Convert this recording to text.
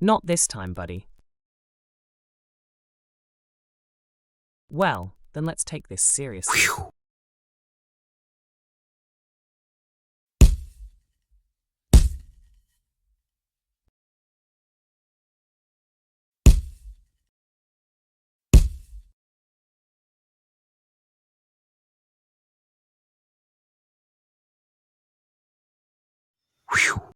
Not this time, buddy. Well, then let's take this seriously. Whew.